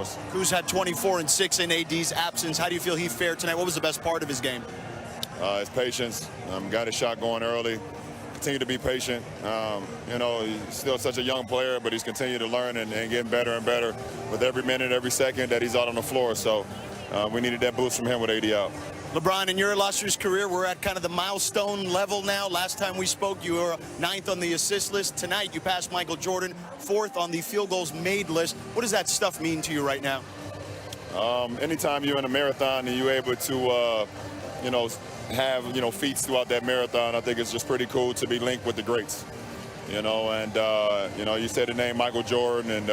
Kuz had 24 and 6 in AD's absence. How do you feel he fared tonight? What was the best part of his game? His patience. Got his shot going early. Continue to be patient. He's still such a young player, but he's continued to learn and getting better and better with every minute, every second that he's out on the floor. So we needed that boost from him with AD out. LeBron, in your illustrious career, we're at kind of the milestone level now. Last time we spoke, you were 9th on the assist list. Tonight, you passed Michael Jordan, 4th on the field goals made list. What does that stuff mean to you right now? Anytime you're in a marathon and you're able to, have, feats throughout that marathon, I think it's just pretty cool to be linked with the greats. You said the name Michael Jordan, and,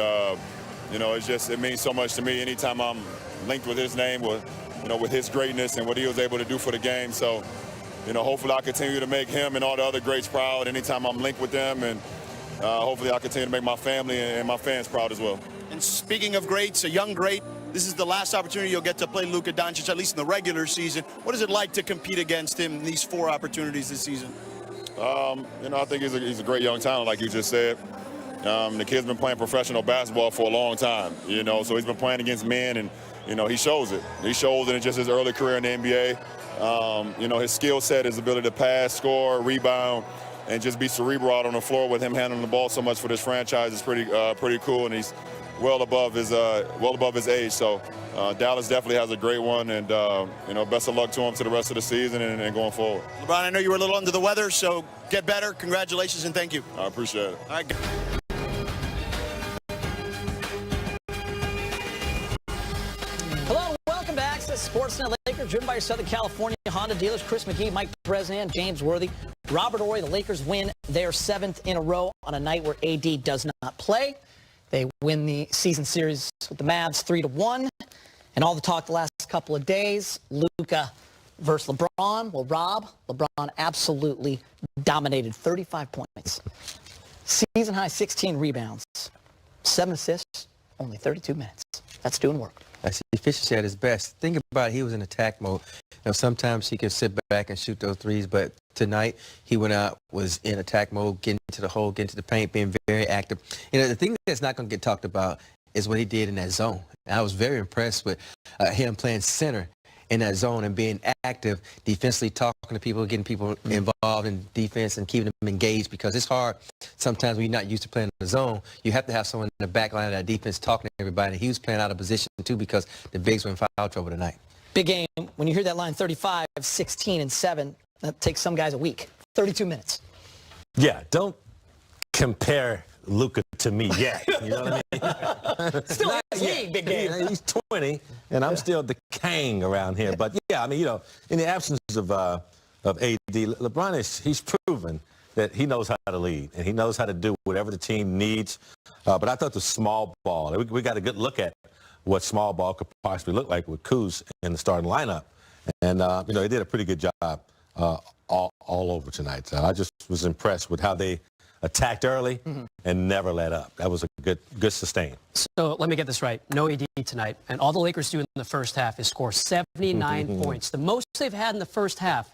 it means so much to me anytime I'm linked with his name, with his greatness and what he was able to do for the game. So, hopefully I continue to make him and all the other greats proud anytime I'm linked with them, and hopefully I continue to make my family and my fans proud as well. And speaking of greats, a young great, this is the last opportunity you'll get to play Luka Doncic, at least in the regular season. What is it like to compete against him in these 4 opportunities this season? I think he's a great young talent, like you just said. The kid's been playing professional basketball for a long time, so he's been playing against men, and he shows it. He shows it in just his early career in the NBA. His skill set, his ability to pass, score, rebound, and just be cerebral out on the floor with him handling the ball so much for this franchise is pretty cool, and he's well above his age. So Dallas definitely has a great one, and best of luck to him to the rest of the season and going forward. LeBron, I know you were a little under the weather, so get better. Congratulations and thank you. I appreciate it. All right. Sportsnet Lakers, driven by your Southern California Honda dealers, Chris McGee, Mike Bresnan, James Worthy, Robert Horry. The Lakers win their 7th in a row on a night where AD does not play. They win the season series with the Mavs 3-1. And all the talk the last couple of days, Luka versus LeBron. Well, Rob, LeBron absolutely dominated, 35 points. Season high 16 rebounds, 7 assists, only 32 minutes. That's doing work. That's efficiency at his best. Think about it, he was in attack mode. Sometimes he can sit back and shoot those threes, but tonight he went out, was in attack mode, getting to the hole, getting to the paint, being very active. The thing that's not going to get talked about is what he did in that zone. I was very impressed with him playing center in that zone and being active, defensively talking to people, getting people involved in defense and keeping them engaged, because it's hard sometimes when you're not used to playing in the zone. You have to have someone in the back line of that defense talking to everybody. He was playing out of position, too, because the bigs were in foul trouble tonight. Big game. When you hear that line 35, 16, and 7, that takes some guys a week. 32 minutes. Yeah, don't compare Luka to me yet. You know what I mean? Still in his league, big game. Yeah, he's 20, and I'm still decaying around here. But, yeah, I mean, in the absence of AD, LeBron, he's proven that he knows how to lead, and he knows how to do whatever the team needs. But I thought the small ball, we got a good look at what small ball could possibly look like with Kuz in the starting lineup. And, they did a pretty good job all over tonight. I just was impressed with how they attacked early and never let up. That was a good sustain. So let me get this right. No AD tonight. And all the Lakers do in the first half is score 79 points. The most they've had in the first half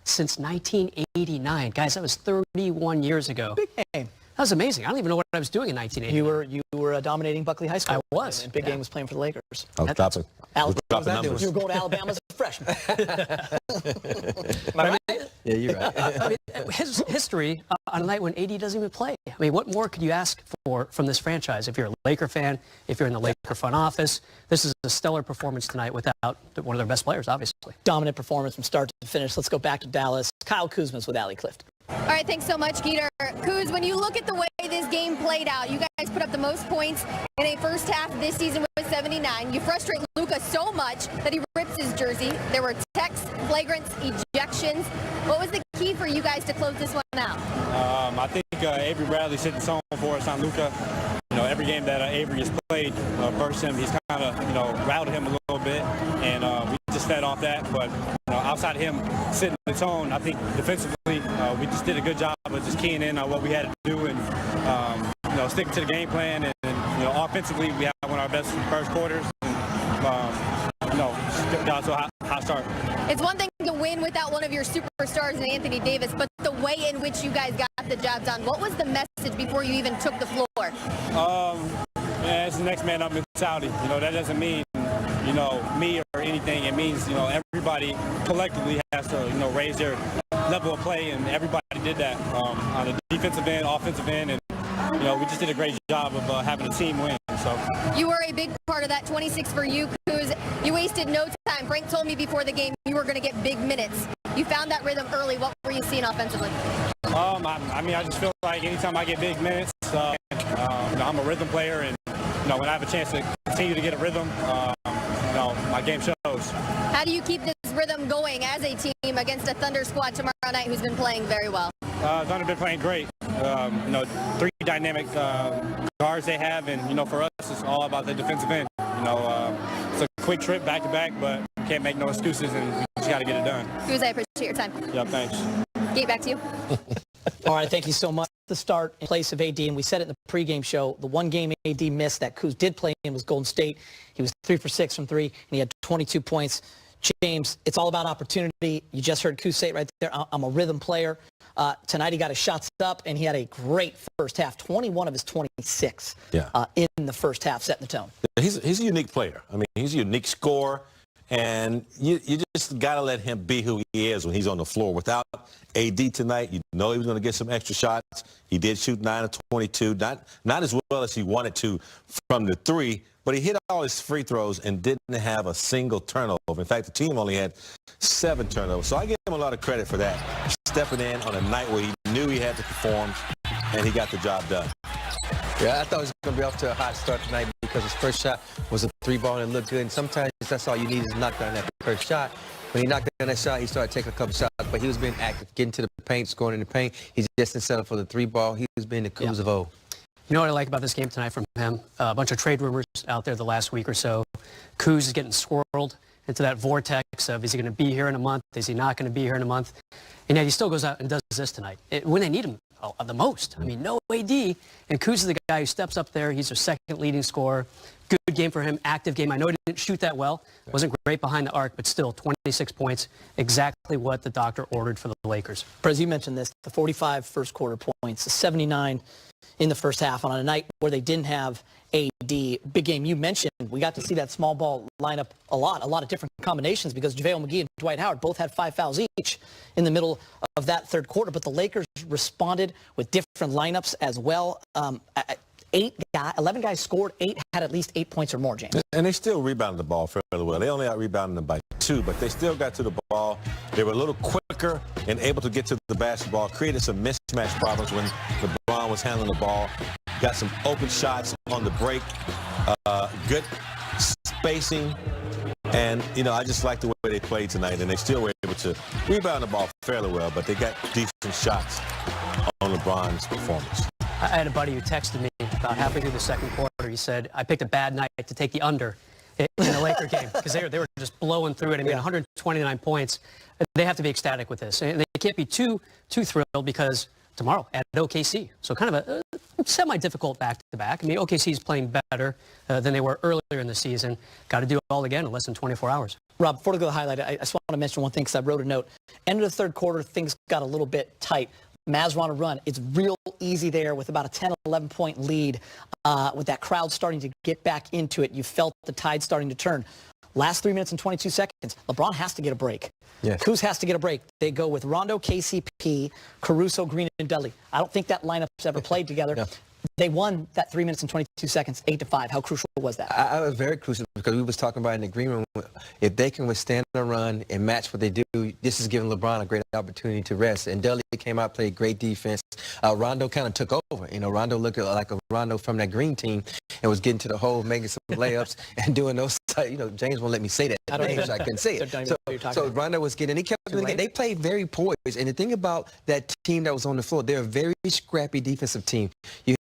since 1989. Guys, that was 31 years ago. Big game. That was amazing. I don't even know what I was doing in 1989. You were dominating Buckley High School. I was. And Big Game was playing for the Lakers. I was dropping numbers. You were going to Alabama as a freshman. Am I right? Yeah, you're right. I mean, his history on a night when AD doesn't even play. I mean, what more could you ask for from this franchise? If you're a Laker fan, if you're in the Laker front office, this is a stellar performance tonight without one of their best players, obviously. Dominant performance from start to finish. Let's go back to Dallas. Kyle Kuzma's with Allie Clift. All right, thanks so much, Geeter. Kuz, when you look at the way this game played out, you guys put up the most points in a first half this season with 79. You frustrate Luka so much that he rips his jersey. There were techs, flagrants, ejections. What was the key for you guys to close this one out? I think Avery Bradley set the tone for us on Luka. Every game that Avery has played versus him, he's kind of, routed him a little bit, and we just fed off that. But outside of him setting the tone, I think defensively we just did a good job of just keying in on what we had to do and sticking to the game plan. And offensively, we had one of our best first quarters. And, got to a hot start. It's one thing to win without one of your superstars in Anthony Davis, but the way in which you guys got the job done, what was the message before you even took the floor? Yeah, it's the next man up mentality. You know, that doesn't mean, you know, me or anything. It means, you know, everybody collectively has to, you know, raise their level of play, and everybody did that on the defensive end, offensive end, and, you know, we just did a great job of having a team win. So You were a big part of that 26 for you, Kuz. You wasted no time. Frank told me before the game you were going to get big minutes. You found that rhythm early. What were you seeing offensively? I mean, I just feel like anytime I get big minutes, you know, I'm a rhythm player, and, you know, when I have a chance to continue to get a rhythm, you know, my game shows. How do you keep this rhythm going as a team against a Thunder squad tomorrow night who's been playing very well? Thunder been playing great. You know, 3 dynamic guards they have, and, you know, for us, it's all about the defensive end. You know, it's a quick trip back to back, but can't make no excuses, and we just got to get it done. Kuz, I appreciate your time. Yeah, thanks. Gate, back to you. All right, thank you so much. The start in place of AD, and we said it in the pregame show, the one game AD missed that Kuz did play in was Golden State. He was 3 for 6 from 3, and he had 22 points. James, it's all about opportunity. You just heard Kuz say it right there. I'm a rhythm player. Tonight he got his shots up, and he had a great first half. 21 of his 26 in the first half, setting the tone. He's a unique player. I mean, he's a unique scorer, and you just got to let him be who he is when he's on the floor. Without AD tonight, you know he was going to get some extra shots. He did shoot 9 of 22, not as well as he wanted to from the 3, but he hit all his free throws and didn't have a single turnover. In fact, the team only had 7 turnovers. So I give him a lot of credit for that, stepping in on a night where he knew he had to perform, and he got the job done. Yeah, I thought he was going to be off to a hot start tonight because his first shot was a 3-ball and it looked good. And sometimes that's all you need is to knock down that first shot. When he knocked down that shot, he started taking a couple shots, but he was being active, getting to the paint, scoring in the paint. He just didn't settle for the 3-ball. He was being the Kuz of old. You know what I like about this game tonight from him? A bunch of trade rumors out there the last week or so. Kuz is getting swirled into that vortex of, is he going to be here in a month? Is he not going to be here in a month? And yet he still goes out and does this tonight when they need him the most. I mean, no AD. And Kuz is the guy who steps up there. He's their second leading scorer. Good game for him, active game. I know he didn't shoot that well. Wasn't great behind the arc, but still 26 points, exactly what the doctor ordered for the Lakers. Prez, you mentioned this, the 45 first quarter points, the 79 in the first half on a night where they didn't have AD. Big game you mentioned, we got to see that small ball lineup a lot of different combinations because JaVale McGee and Dwight Howard both had 5 fouls each in the middle of that third quarter, but the Lakers responded with different lineups as well. 11 guys scored, 8 had at least 8 points or more, James. And they still rebounded the ball fairly well. They only out-rebounded them by 2, but they still got to the ball. They were a little quicker and able to get to the basketball, created some mismatch problems when LeBron was handling the ball. Got some open shots on the break, good spacing, and, you know, I just like the way they played tonight, and they still were able to rebound the ball fairly well, but they got decent shots on LeBron's performance. I had a buddy who texted me about halfway through the second quarter. He said, I picked a bad night to take the under in the Laker game because they were just blowing through it. I mean, 129 points. They have to be ecstatic with this. And they can't be too thrilled because tomorrow at OKC. So kind of a semi-difficult back-to-back. I mean, OKC is playing better than they were earlier in the season. Got to do it all again in less than 24 hours. Rob, before we go to the highlight, I just want to mention one thing because I wrote a note. End of the third quarter, things got a little bit tight. Mavs were on a run. It's real easy there with about a 10, 11-point lead. With that crowd starting to get back into it, you felt the tide starting to turn. Last 3 minutes and 22 seconds, LeBron has to get a break. Yes. Kuz has to get a break. They go with Rondo, KCP, Caruso, Green, and Dudley. I don't think that lineup's ever played together. No. They won that 3 minutes and 22 seconds, 8-5. How crucial was that? I was very crucial because we was talking about in the green room. If they can withstand a run and match what they do, this is giving LeBron a great opportunity to rest. And Dudley came out, played great defense. Rondo kind of took over. You know, Rondo looked like a Rondo from that green team and was getting to the hole, making some layups and doing those. You know, James won't let me say that. I couldn't say it. So Rondo was getting. He kept. They played very poised. And the thing about that team that was on the floor, they're a very scrappy defensive team. You